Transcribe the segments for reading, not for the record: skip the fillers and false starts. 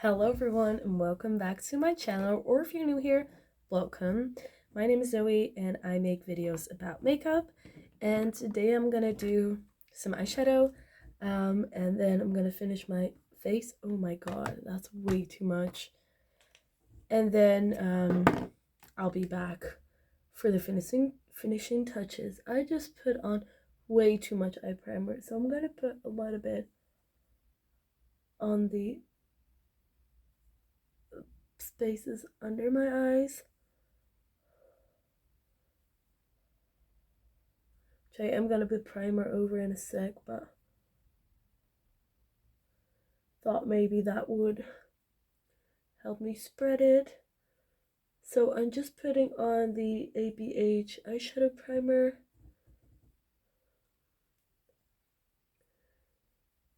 Hello everyone and welcome back to my channel, or if you're new here, welcome. My name is Zoe and I make videos about makeup, and today I'm gonna do some eyeshadow and then I'm gonna finish my face. Oh my god, that's way too much. And then I'll be back for the finishing touches. I just put on way too much eye primer, so I'm gonna put a little bit on the spaces under my eyes, which I am gonna put primer over in a sec, but thought maybe that would help me spread it. So I'm just putting on the ABH eyeshadow primer.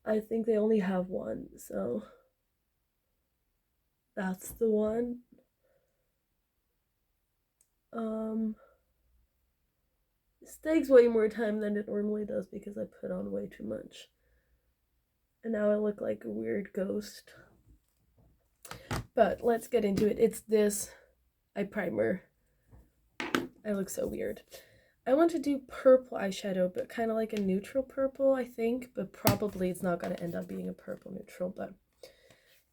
I think they only have one, so that's the one. This takes way more time than it normally does because I put on way too much. And now I look like a weird ghost. But let's get into it. It's this eye primer. I look so weird. I want to do purple eyeshadow, but kind of like a neutral purple, I think, but probably it's not going to end up being a purple neutral, but...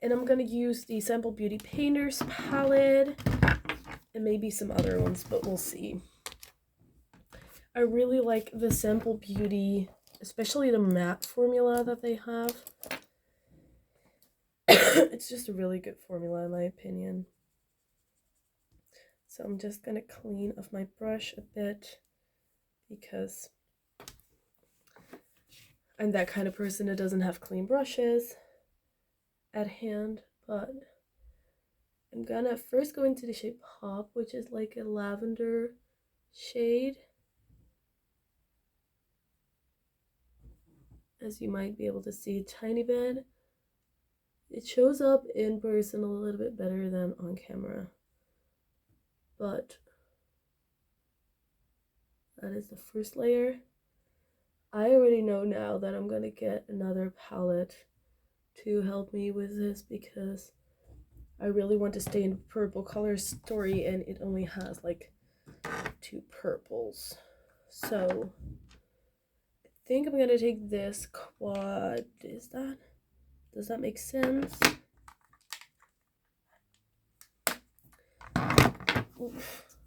And I'm going to use the Sample Beauty Painters palette, and maybe some other ones, but we'll see. I really like the Sample Beauty, especially the matte formula that they have. It's just a really good formula in my opinion. So I'm just going to clean off my brush a bit because I'm that kind of person that doesn't have clean brushes at hand, but I'm gonna first go into the shade Pop, which is like a lavender shade, as you might be able to see a tiny bit. It shows up in person a little bit better than on camera, but that is the first layer. I already know now that I'm gonna get another palette to help me with this because I really want to stay in purple color story, and it only has like 2 purples. So I think I'm gonna take this quad. Does that make sense? Oof.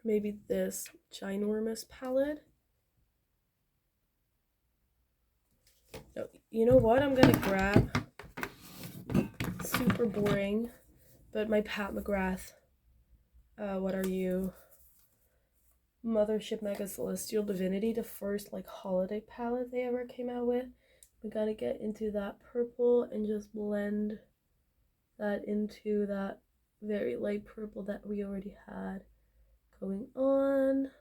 Maybe this ginormous palette. No, you know what? I'm gonna grab super boring, but my Pat McGrath. What are you? Mothership Mega Celestial Divinity, the first like holiday palette they ever came out with. We gotta get into that purple and just blend that into that very light purple that we already had going on.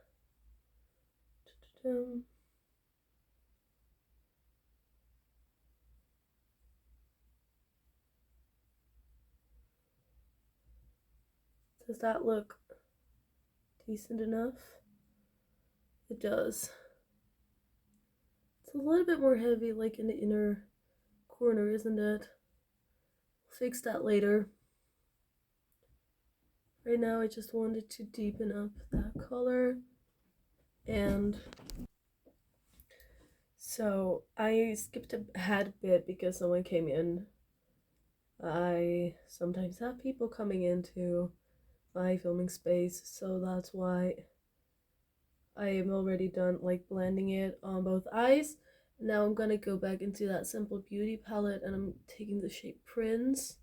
Does that look decent enough? It does. It's a little bit more heavy, like in the inner corner, isn't it? Fix that later. Right now I just wanted to deepen up that color. And so I skipped ahead a bit because someone came in. I sometimes have people coming into my filming space, so that's why I am already done like blending it on both eyes. Now I'm gonna go back into that Simple Beauty palette, and I'm taking the shade Prince,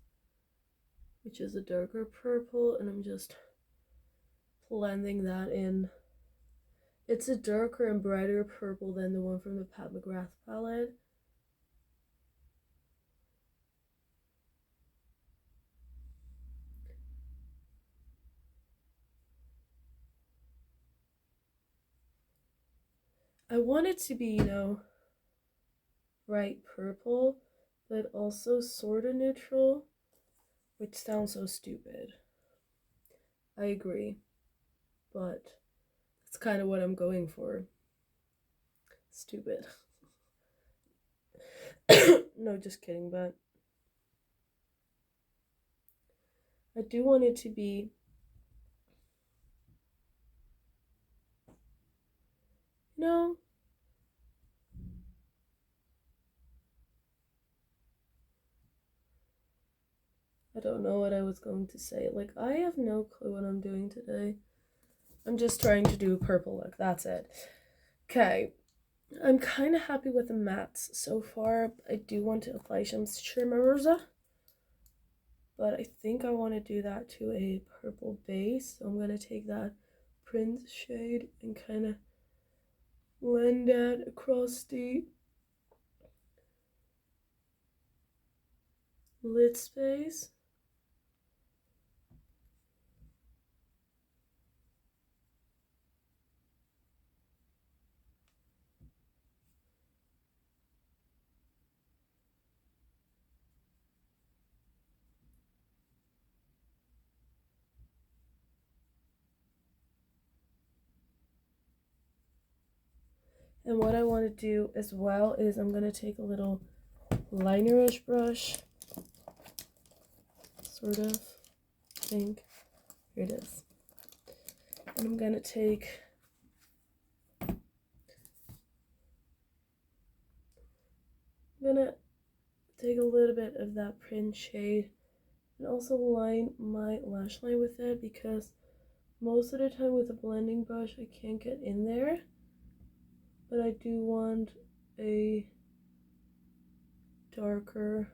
which is a darker purple, and I'm just blending that in. It's a darker and brighter purple than the one from the Pat McGrath palette. I want it to be, bright purple, but also sort of neutral, which sounds so stupid. I agree, but that's kind of what I'm going for. Stupid. No, just kidding, but I do want it to be, no. I don't know what I was going to say. Like, I have no clue what I'm doing today. I'm just trying to do a purple look. That's it. Okay. I'm kind of happy with the mattes so far. I do want to apply some shimmers, but I think I want to do that to a purple base. So I'm going to take that Prince shade and kind of blend that across the lid space. And what I want to do as well is I'm going to take a little linerish brush, sort of, I think. Here it is. And I'm going to take a little bit of that print shade and also line my lash line with it, because most of the time with a blending brush I can't get in there, but I do want a darker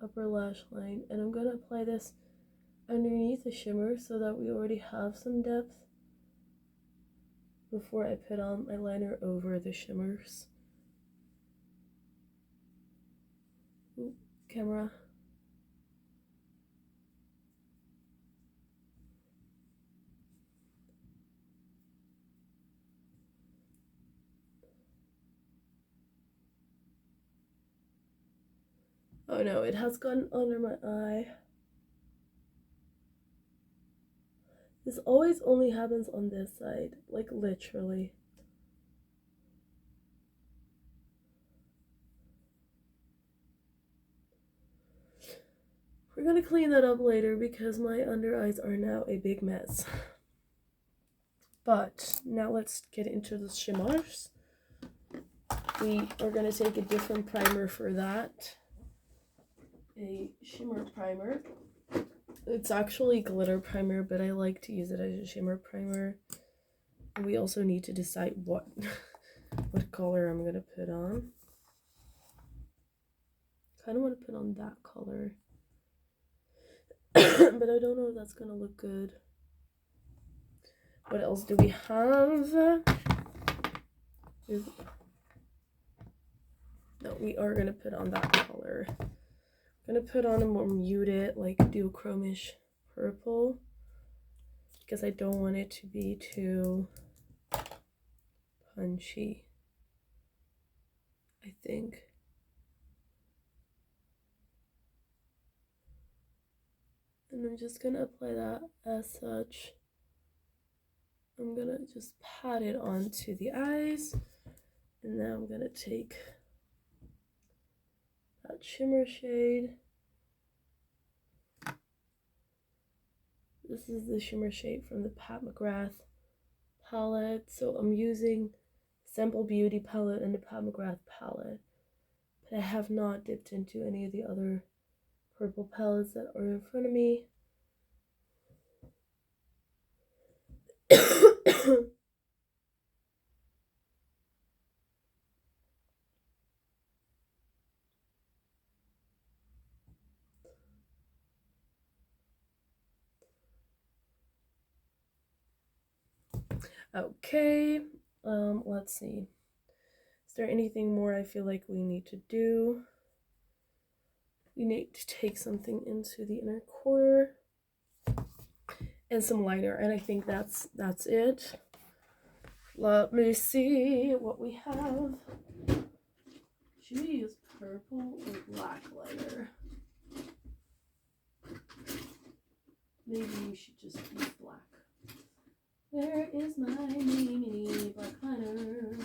upper lash line, and I'm going to apply this underneath the shimmer so that we already have some depth before I put on my liner over the shimmers. Ooh, camera. Oh no, it has gone under my eye. This always only happens on this side, like literally. We're gonna clean that up later because my under eyes are now a big mess. But now let's get into the shimmers. We are gonna take a different primer for that. A shimmer primer. It's actually glitter primer, but I like to use it as a shimmer primer. And we also need to decide what color I'm gonna put on. Kind of want to put on that color. But I don't know if that's gonna look good. What else do we have? No, we are gonna put on that color. I'm gonna put on a more muted, like duochromish purple, because I don't want it to be too punchy, I think. And I'm just gonna apply that as such. I'm gonna just pat it onto the eyes, and now I'm gonna take that shimmer shade. This is the shimmer shade from the Pat McGrath palette. So I'm using Simple Beauty palette and the Pat McGrath palette, but I have not dipped into any of the other purple palettes that are in front of me. Okay, let's see. Is there anything more I feel like we need to do? We need to take something into the inner corner and some liner, and I think that's it. Let me see what we have. Should we use purple or black liner? Maybe we should just use black. Where is my mini black liner?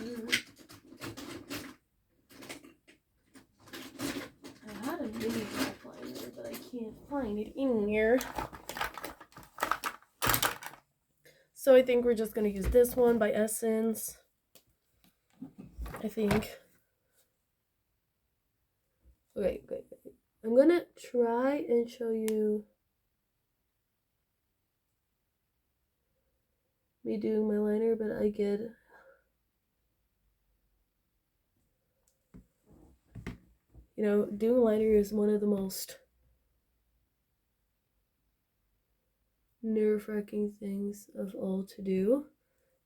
find it in here. So I think we're just gonna use this one by Essence. I think. Okay. I'm gonna try and show you me doing my liner, but I get doing liner is one of the most nerve-wracking things of all to do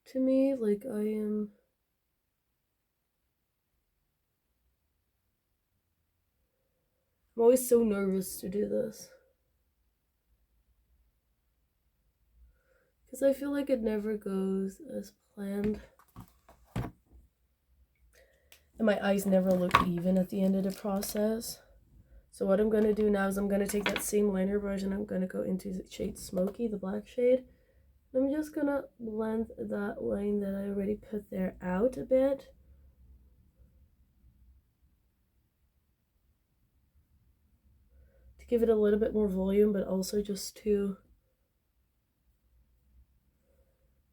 to me. Like, I'm always so nervous to do this because I feel like it never goes as planned and my eyes never look even at the end of the process. So what I'm going to do now is I'm going to take that same liner brush and I'm going to go into the shade Smoky, the black shade. I'm just going to blend that line that I already put there out a bit. To give it a little bit more volume, but also just to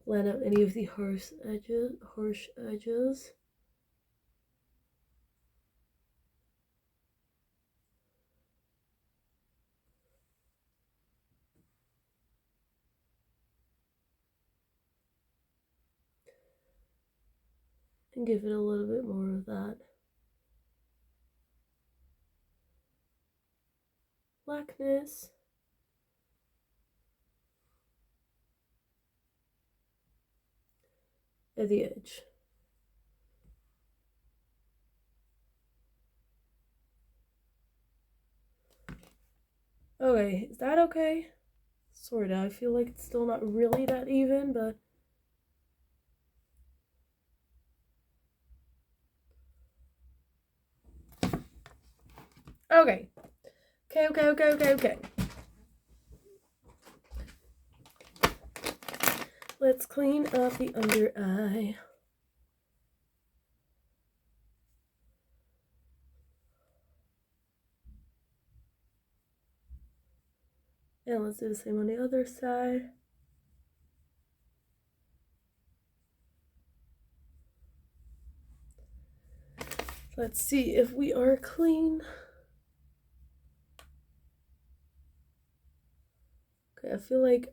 blend out any of the harsh edges. And give it a little bit more of that blackness. At the edge. Okay, is that okay? Sorta. I feel like it's still not really that even, but okay. Okay. Let's clean up the under eye. And let's do the same on the other side. Let's see if we are clean. Okay, I feel like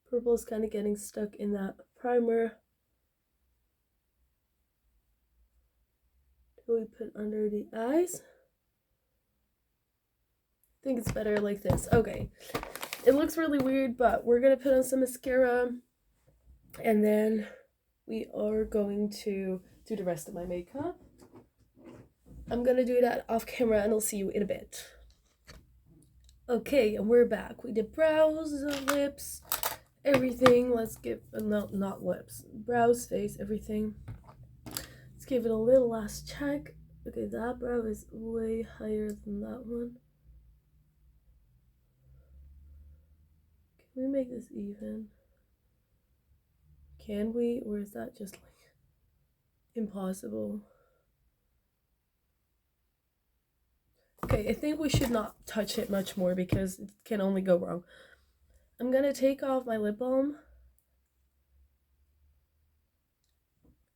purple is kind of getting stuck in that primer that we put under the eyes. I think it's better like this. Okay, it looks really weird, but we're gonna put on some mascara and then we are going to do the rest of my makeup. I'm gonna do that off camera and I'll see you in a bit. Okay, and we're back. We did brows, lips, everything. Let's give, no, not lips, brows, face, everything. Let's give it a little last check. Okay, that brow is way higher than that one. Can we make this even? Can we, or is that just like impossible? Okay, I think we should not touch it much more because it can only go wrong. I'm gonna take off my lip balm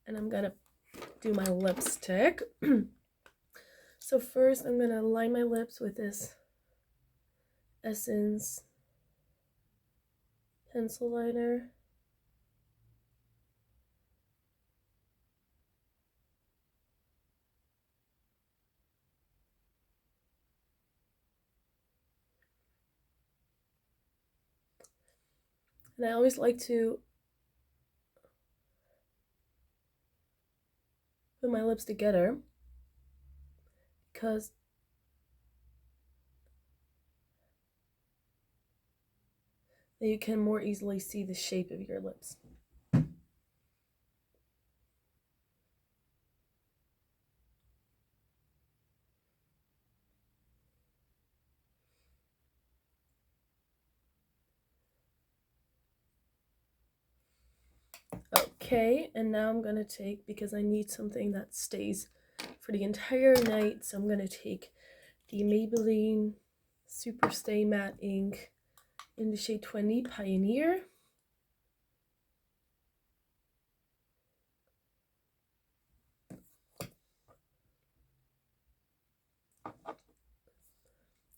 and I'm gonna do my lipstick. So first I'm gonna line my lips with this Essence pencil liner. And I always like to put my lips together because then you can more easily see the shape of your lips. Okay, and now I'm gonna take, because I need something that stays for the entire night, so I'm gonna take the Maybelline Super Stay Matte Ink in the shade 20 Pioneer.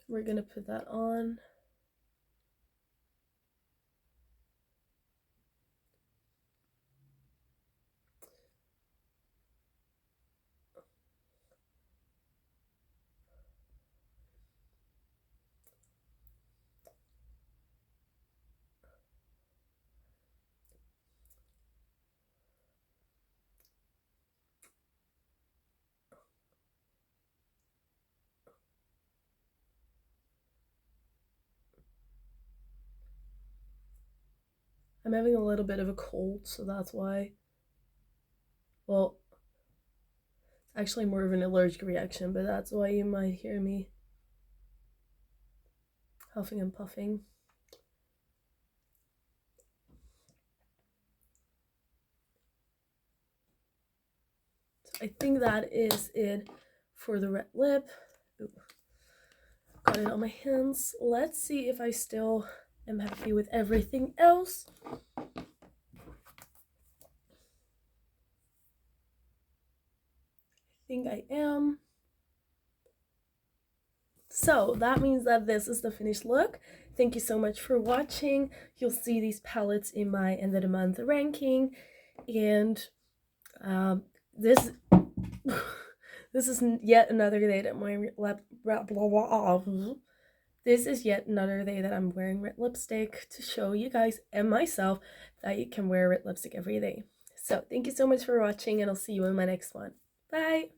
We're gonna put that on. I'm having a little bit of a cold, so that's why. Well, it's actually more of an allergic reaction, but that's why you might hear me huffing and puffing. So I think that is it for the red lip. Ooh. Got it on my hands. Let's see if I still am happy with everything else. I think I am. So that means that this is the finished look. Thank you so much for watching. You'll see these palettes in my end of the month ranking, and this this is yet another day that my this is yet another day that I'm wearing red lipstick to show you guys and myself that you can wear red lipstick every day. So thank you so much for watching, and I'll see you in my next one. Bye.